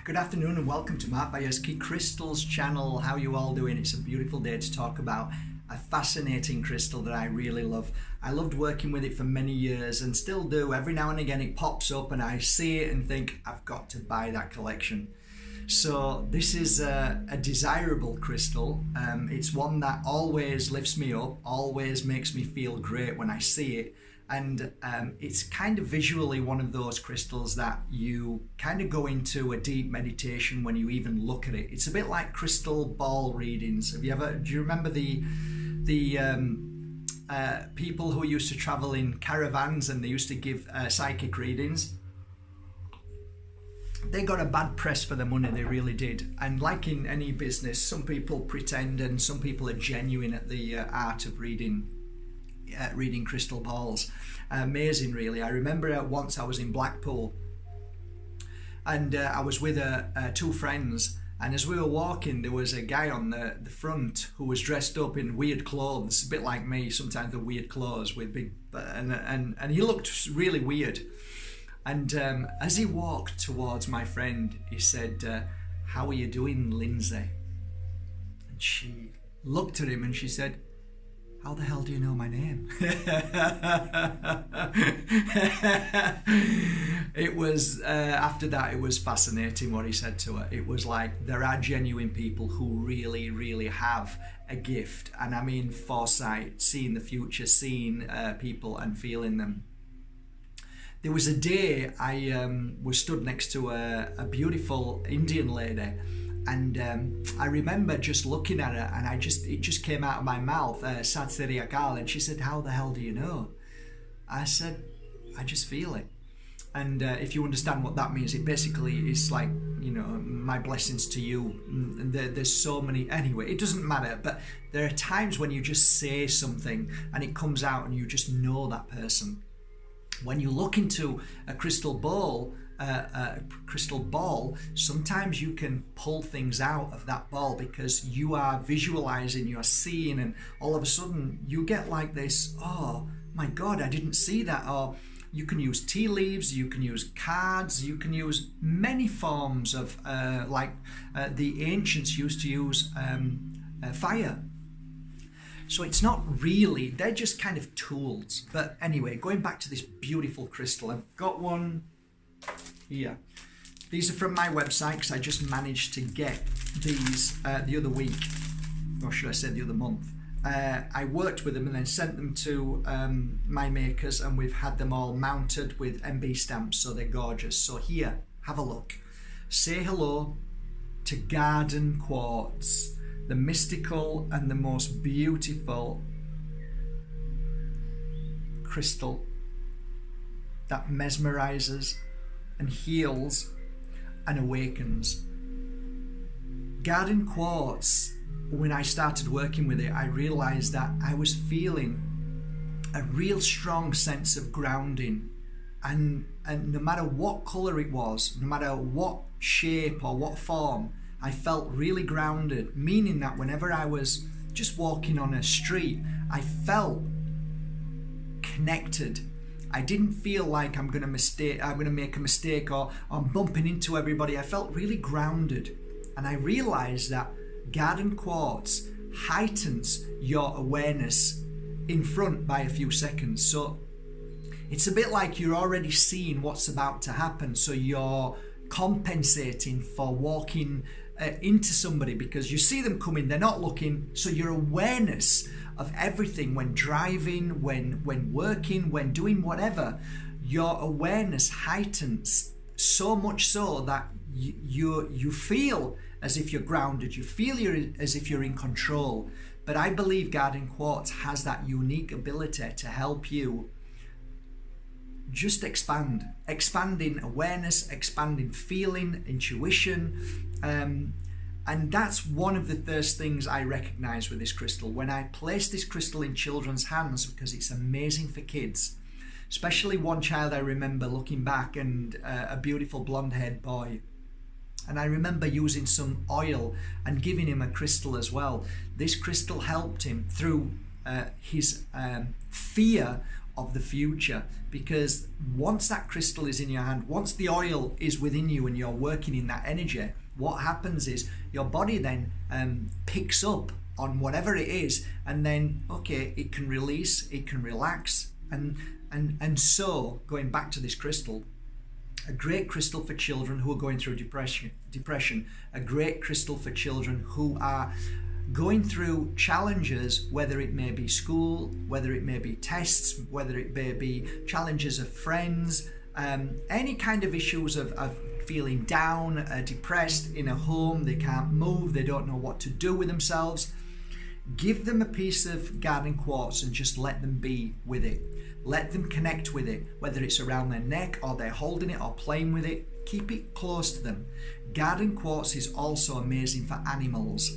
Good afternoon and welcome to Bajerski Crystals channel. How are you all doing? It's a beautiful day to talk about a fascinating crystal that I really love. I loved working with it for many years and still do. Every now and again it pops up and I see it and think, I've got to buy that collection. So this is a desirable crystal. It's one that always lifts me up, always makes me feel great when I see it. And it's kind of visually one of those crystals that you kind of go into a deep meditation when you even look at it. It's a bit like crystal ball readings. Do you remember the people who used to travel in caravans and they used to give psychic readings? They got a bad press for their money, they really did. And like in any business, some people pretend and some people are genuine at the art of reading crystal balls. Amazing, really. I remember once I was in Blackpool and I was with two friends, and as we were walking there was a guy on the front who was dressed up in weird clothes, a bit like me, sometimes the weird clothes with big, and he looked really weird. And as he walked towards my friend, he said, "How are you doing, Lindsay?" And she looked at him and she said, "How the hell do you know my name?" It was, after that, it was fascinating what he said to her. It was like, there are genuine people who really, really have a gift. And I mean foresight, seeing the future, seeing people and feeling them. There was a day I was stood next to a beautiful Indian lady. And I remember just looking at her and it just came out of my mouth, Sat Sri Akal, and she said, "How the hell do you know?" I said, "I just feel it." And if you understand what that means, it basically is like, you know, my blessings to you. And there's so many, anyway, it doesn't matter, but there are times when you just say something and it comes out and you just know that person. When you look into a crystal ball, sometimes you can pull things out of that ball because you are visualizing, you're seeing, and all of a sudden you get like this, "Oh my God, I didn't see that." Or you can use tea leaves, you can use cards, you can use many forms of the ancients used to use fire. So it's not really, they're just kind of tools. But anyway, going back to this beautiful crystal, I've got one here. These are from my website because I just managed to get these the other week, or should I say the other month. I worked with them and then sent them to my makers, and we've had them all mounted with MB stamps, so they're gorgeous. So here, have a look. Say hello to Garden Quartz, the mystical and the most beautiful crystal that mesmerizes and heals and awakens. Garden Quartz, when I started working with it, I realized that I was feeling a real strong sense of grounding, and no matter what color it was, no matter what shape or what form, I felt really grounded, meaning that whenever I was just walking on a street, I felt connected. I didn't feel like I'm going to make a mistake or I'm bumping into everybody. I felt really grounded. And I realized that Garden Quartz heightens your awareness in front by a few seconds. So it's a bit like you're already seeing what's about to happen. So you're compensating for walking into somebody because you see them coming, they're not looking. So your awareness of everything, when driving, when working, when doing whatever, your awareness heightens so much so that you feel as if you're grounded, you feel as if you're in control. But I believe Garden Quartz has that unique ability to help you just expanding awareness, expanding feeling, intuition, and that's one of the first things I recognize with this crystal. When I place this crystal in children's hands, because it's amazing for kids, especially one child I remember looking back, and a beautiful blonde-haired boy, and I remember using some oil and giving him a crystal as well. This crystal helped him through his fear of the future, because once that crystal is in your hand, once the oil is within you and you're working in that energy, what happens is your body then picks up on whatever it is, and then okay, it can release, it can relax, and so going back to this crystal, a great crystal for children who are going through depression, a great crystal for children who are going through challenges, whether it may be school, whether it may be tests, whether it may be challenges of friends, any kind of issues of feeling down, depressed in a home, they can't move, they don't know what to do with themselves. Give them a piece of garden quartz and just let them be with it. Let them connect with it, whether it's around their neck or they're holding it or playing with it. Keep it close to them. Garden quartz is also amazing for animals.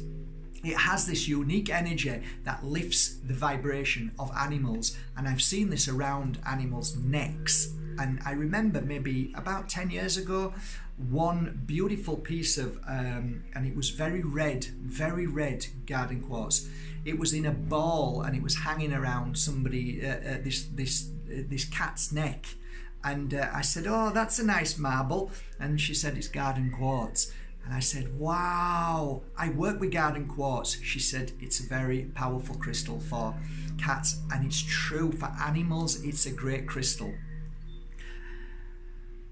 It has this unique energy that lifts the vibration of animals, and I've seen this around animals' necks. And I remember maybe about 10 years ago, one beautiful piece of, and it was very red garden quartz. It was in a ball and it was hanging around somebody, this cat's neck. And I said, oh, that's a nice marble. And she said, it's garden quartz. And I said, wow, I work with garden quartz. She said, it's a very powerful crystal for cats. And it's true, for animals, it's a great crystal.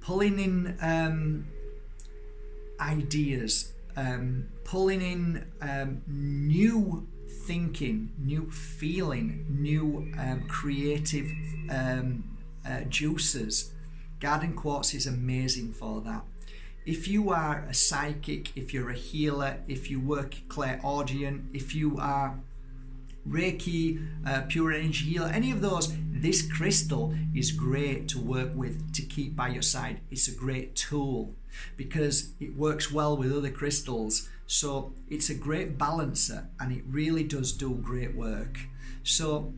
Pulling in ideas, pulling in new thinking, new feeling, new creative juices. Garden quartz is amazing for that. If you are a psychic, if you're a healer, if you work clairaudient, if you are Reiki, pure energy healer, any of those, this crystal is great to work with, to keep by your side. It's a great tool because it works well with other crystals. So it's a great balancer and it really does do great work. So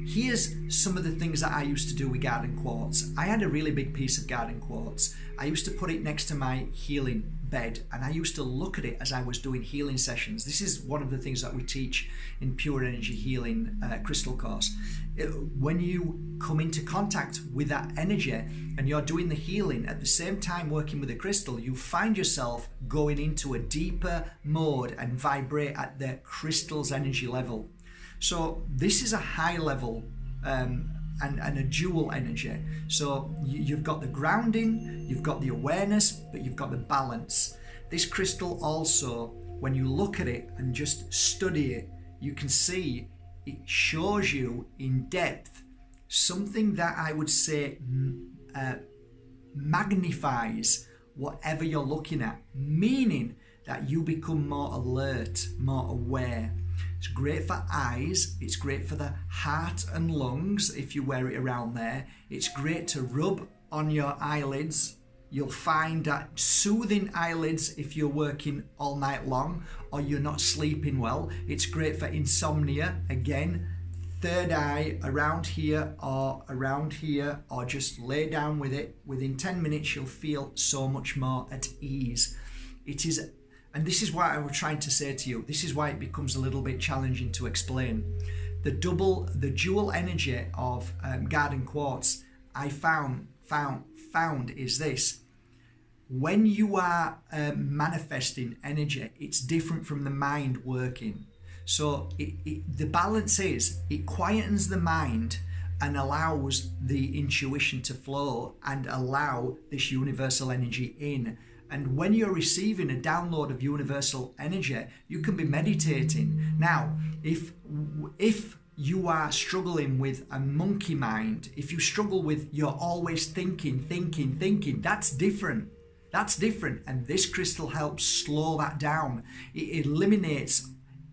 here's some of the things that I used to do with garden quartz. I had a really big piece of garden quartz. I used to put it next to my healing bed and I used to look at it as I was doing healing sessions. This is one of the things that we teach in Pure Energy Healing crystal course. When you come into contact with that energy and you're doing the healing at the same time working with a crystal, you find yourself going into a deeper mode and vibrate at the crystal's energy level. So this is a high level and a dual energy. So you've got the grounding, you've got the awareness, but you've got the balance. This crystal also, when you look at it and just study it, you can see it shows you in depth something that I would say magnifies whatever you're looking at, meaning that you become more alert, more aware. It's great for eyes, it's great for the heart and lungs if you wear it around there. It's great to rub on your eyelids. You'll find that soothing eyelids if you're working all night long or you're not sleeping well. It's great for insomnia, again, third eye around here or just lay down with it. Within 10 minutes you'll feel so much more at ease. It is. And this is what I was trying to say to you. This is why it becomes a little bit challenging to explain. The dual energy of garden quartz I found is this. When you are manifesting energy, it's different from the mind working. So the balance is, it quietens the mind and allows the intuition to flow and allow this universal energy in. And when you're receiving a download of universal energy, you can be meditating. Now, if you are struggling with a monkey mind, if you struggle with you're always thinking, that's different. That's different. And this crystal helps slow that down. It eliminates,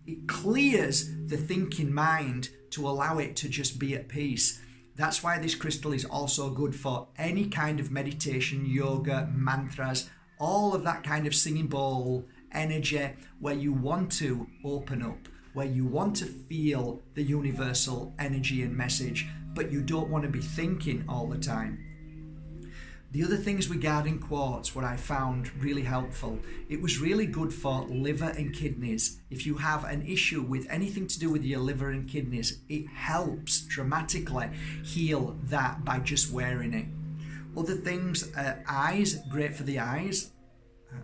it clears the thinking mind to allow it to just be at peace. That's why this crystal is also good for any kind of meditation, yoga, mantras, all of that kind of singing bowl energy where you want to open up, where you want to feel the universal energy and message, but you don't want to be thinking all the time. The other things regarding quartz, what I found really helpful, it was really good for liver and kidneys. If you have an issue with anything to do with your liver and kidneys, it helps dramatically heal that by just wearing it. Other things, eyes, great for the eyes.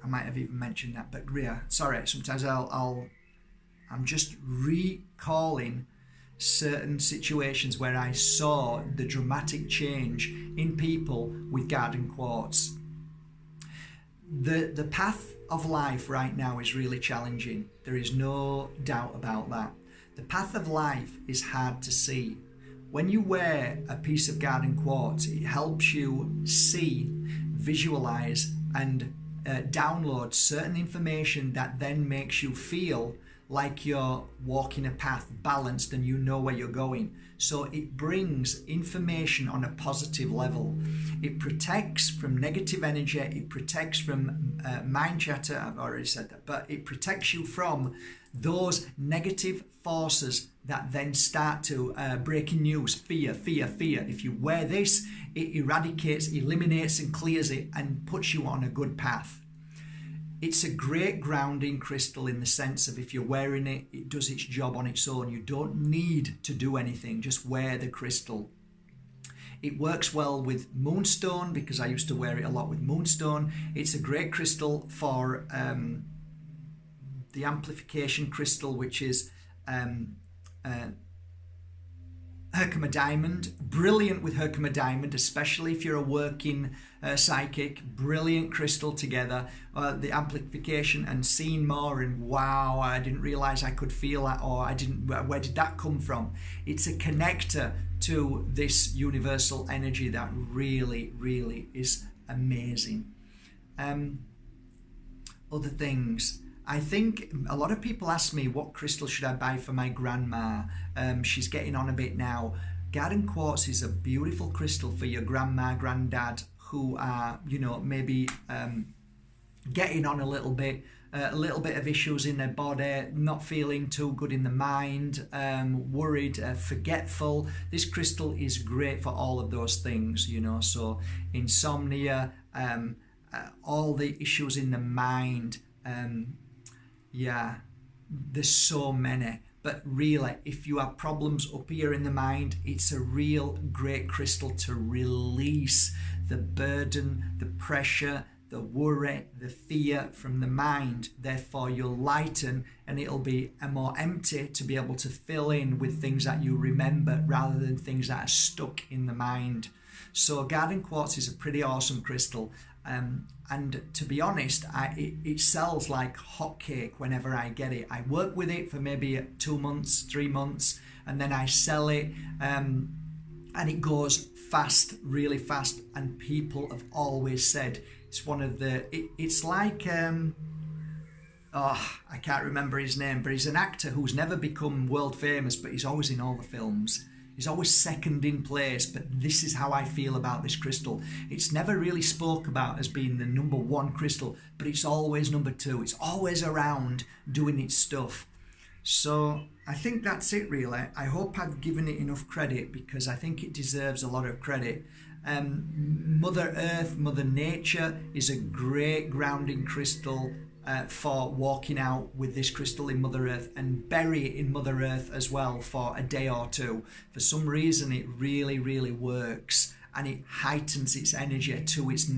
I might have even mentioned that, but yeah, sorry, sometimes I'm just recalling certain situations where I saw the dramatic change in people with garden quartz. The path of life right now is really challenging. There is no doubt about that. The path of life is hard to see. When you wear a piece of garden quartz, it helps you see, visualize, and download certain information that then makes you feel like you're walking a path balanced and you know where you're going. So it brings information on a positive level. It protects from negative energy, it protects from mind chatter, I've already said that, but it protects you from those negative forces that then start to breaking news, fear, fear, fear. If you wear this, it eradicates, eliminates and clears it and puts you on a good path. It's a great grounding crystal in the sense of if you're wearing it, it does its job on its own. You don't need to do anything, just wear the crystal. It works well with moonstone because I used to wear it a lot with moonstone. It's a great crystal for the amplification crystal, which is Herkimer diamond. Brilliant with Herkimer diamond, especially if you're a working psychic. Brilliant crystal together. The amplification and seeing more and wow, I didn't realize I could feel that, or where did that come from? It's a connector to this universal energy that really, really is amazing. Other things. I think a lot of people ask me, what crystal should I buy for my grandma? She's getting on a bit now. Garden quartz is a beautiful crystal for your grandma, granddad, who are, you know, maybe getting on a little bit of issues in their body, not feeling too good in the mind, worried, forgetful. This crystal is great for all of those things, you know, so insomnia, all the issues in the mind. Yeah, there's so many, but really, if you have problems up here in the mind, it's a real great crystal to release the burden, the pressure, the worry, the fear from the mind. Therefore, you'll lighten and it'll be more empty to be able to fill in with things that you remember rather than things that are stuck in the mind. So garden quartz is a pretty awesome crystal. And to be honest, it sells like hotcake whenever I get it. I work with it for maybe 2 months, 3 months, and then I sell it, and it goes fast, really fast. And people have always said it's one of the. It's like I can't remember his name, but he's an actor who's never become world famous, but he's always in all the films. He's always second in place, but this is how I feel about this crystal. It's never really spoke about as being the #1 crystal, but it's always #2. It's always around doing its stuff. So I think that's it really. I hope I've given it enough credit because I think it deserves a lot of credit. Mother Earth, Mother Nature is a great grounding crystal for walking out with this crystal in Mother Earth, and bury it in Mother Earth as well for a day or two. For some reason it really, really works, and it heightens its energy to its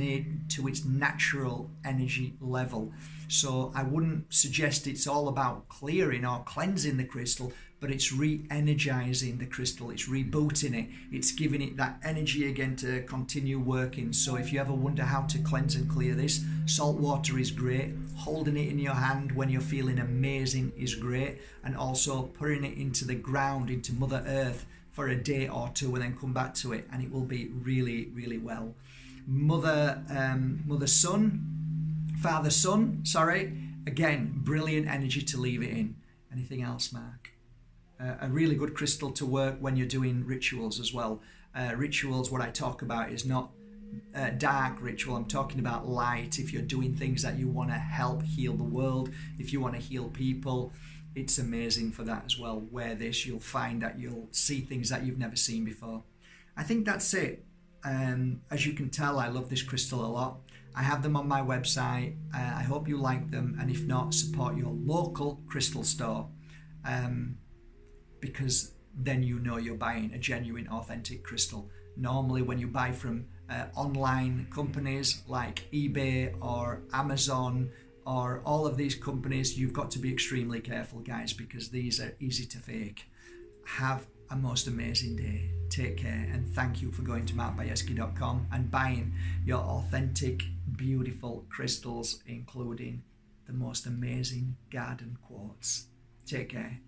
natural energy level. So I wouldn't suggest it's all about clearing or cleansing the crystal, but it's re-energizing the crystal, it's rebooting it, it's giving it that energy again to continue working. So if you ever wonder how to cleanse and clear this, salt water is great. Holding it in your hand when you're feeling amazing is great, and also putting it into the ground, into Mother Earth for a day or two and then come back to it, and it will be really, really well. Father Sun, sorry, again, brilliant energy to leave it in. Anything else, Mark? A really good crystal to work when you're doing rituals as well. Rituals, what I talk about is not dark ritual, I'm talking about light. If you're doing things that you want to help heal the world, if you want to heal people, it's amazing for that as well. Wear this, you'll find that you'll see things that you've never seen before. I think that's it. As you can tell, I love this crystal a lot. I have them on my website. I hope you like them, and if not, support your local crystal store, because then you know you're buying a genuine, authentic crystal. Normally when you buy from online companies like eBay or Amazon or all of these companies, you've got to be extremely careful, guys, because these are easy to fake. Have a most amazing day. Take care, and thank you for going to markbajerski.com and buying your authentic, beautiful crystals, including the most amazing garden quartz. Take care.